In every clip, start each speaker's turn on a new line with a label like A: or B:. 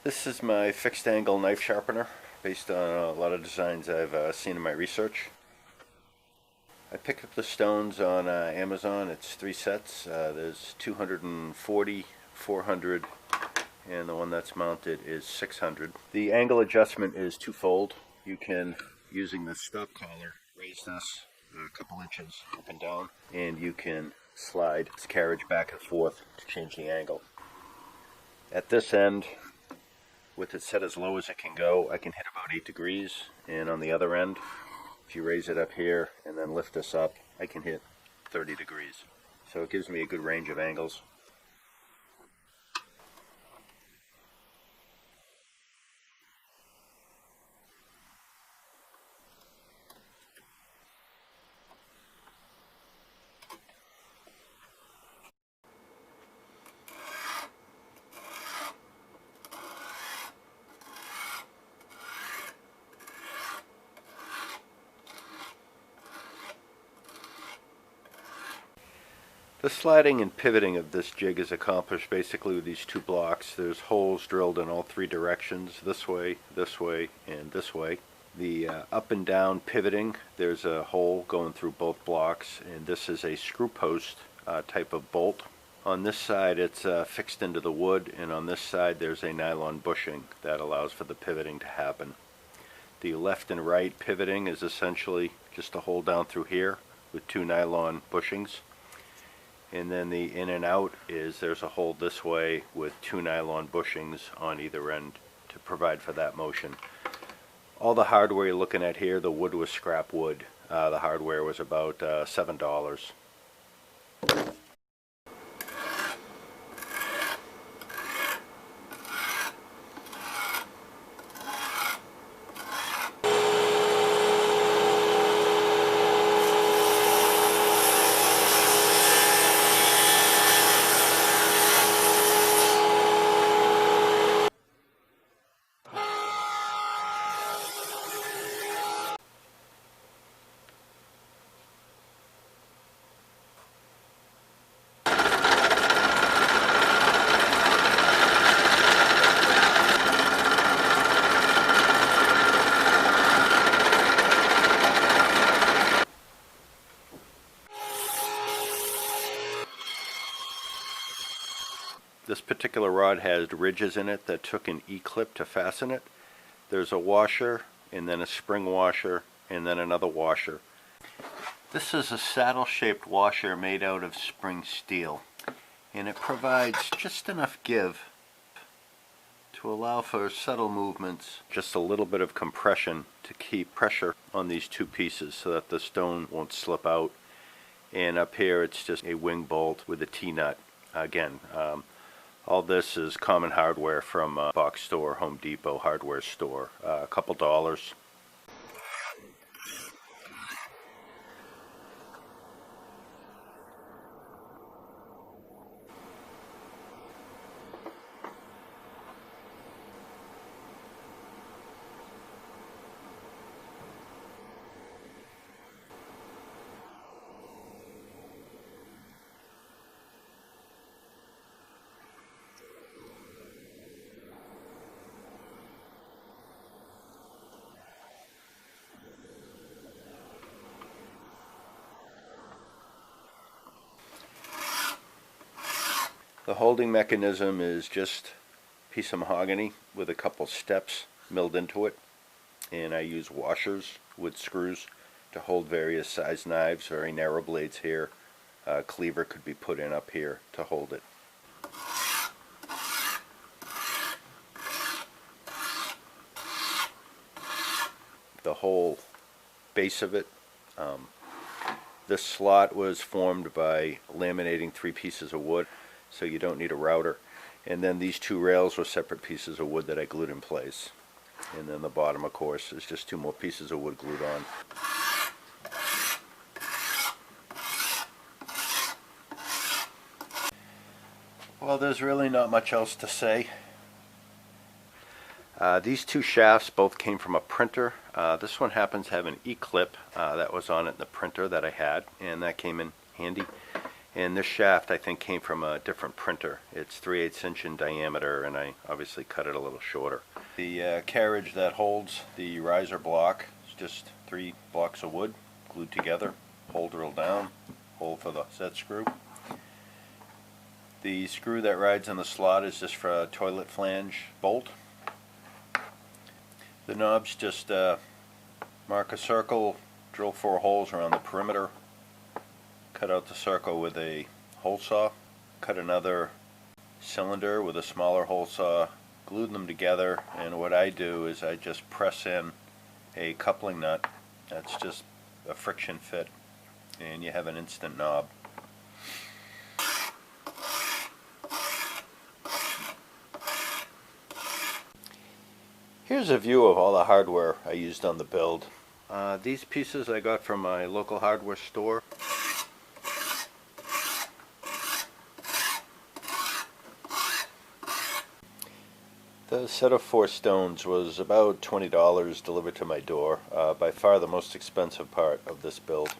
A: This is my fixed angle knife sharpener based on a lot of designs I've seen in my research. I picked up the stones on Amazon. It's 3 sets. There's 240, 400, and the one that's mounted is 600. The angle adjustment is twofold. You can, using the stop collar, raise this a couple inches up and down, and you can slide this carriage back and forth to change the angle. At this end, with it set as low as it can go, I can hit about 8 degrees, and on the other end, if you raise it up here and then lift this up, I can hit 30 degrees. So it gives me a good range of angles. The sliding and pivoting of this jig is accomplished basically with these 2 blocks. There's holes drilled in all 3 directions, this way, and this way. The up and down pivoting, there's a hole going through both blocks, and this is a screw post type of bolt. On this side it's fixed into the wood, and on this side there's a nylon bushing that allows for the pivoting to happen. The left and right pivoting is essentially just a hole down through here with 2 nylon bushings. And then the in and out is there's a hole this way with 2 nylon bushings on either end to provide for that motion. All the hardware you're looking at here, the wood was scrap wood. The hardware was about $7. This particular rod has ridges in it that took an E-clip to fasten it. There's a washer, and then a spring washer, and then another washer. This is a saddle-shaped washer made out of spring steel, and it provides just enough give to allow for subtle movements, just a little bit of compression to keep pressure on these 2 pieces so that the stone won't slip out. And up here it's just a wing bolt with a T-nut. Again, all this is common hardware from a box store, Home Depot hardware store, a couple dollars. The holding mechanism is just a piece of mahogany with a couple steps milled into it, and I use washers with screws to hold various size knives, very narrow blades here. A cleaver could be put in up here to hold it. The whole base of it, this slot was formed by laminating 3 pieces of wood, so you don't need a router. And then these 2 rails were separate pieces of wood that I glued in place. And then the bottom, of course, is just 2 more pieces of wood glued on. Well, there's really not much else to say. These 2 shafts both came from a printer. This one happens to have an E-clip that was on it in the printer that I had, and that came in handy. And this shaft, I think, came from a different printer. It's 3/8 inch in diameter, and I obviously cut it a little shorter. The carriage that holds the riser block is just 3 blocks of wood glued together, hole drilled down, hole for the set screw. The screw that rides in the slot is just for a toilet flange bolt. The knobs just mark a circle, drill 4 holes around the perimeter, cut out the circle with a hole saw, cut another cylinder with a smaller hole saw, glued them together, and what I do is I just press in a coupling nut. That's just a friction fit, and you have an instant knob. Here's a view of all the hardware I used on the build. These pieces I got from my local hardware store. The set of 4 stones was about $20 delivered to my door, by far the most expensive part of this build.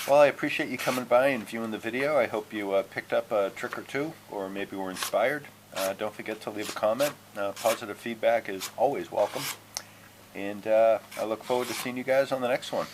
A: Well, I appreciate you coming by and viewing the video. I hope you picked up a trick or two, or maybe were inspired. Don't forget to leave a comment. Positive feedback is always welcome. And I look forward to seeing you guys on the next one.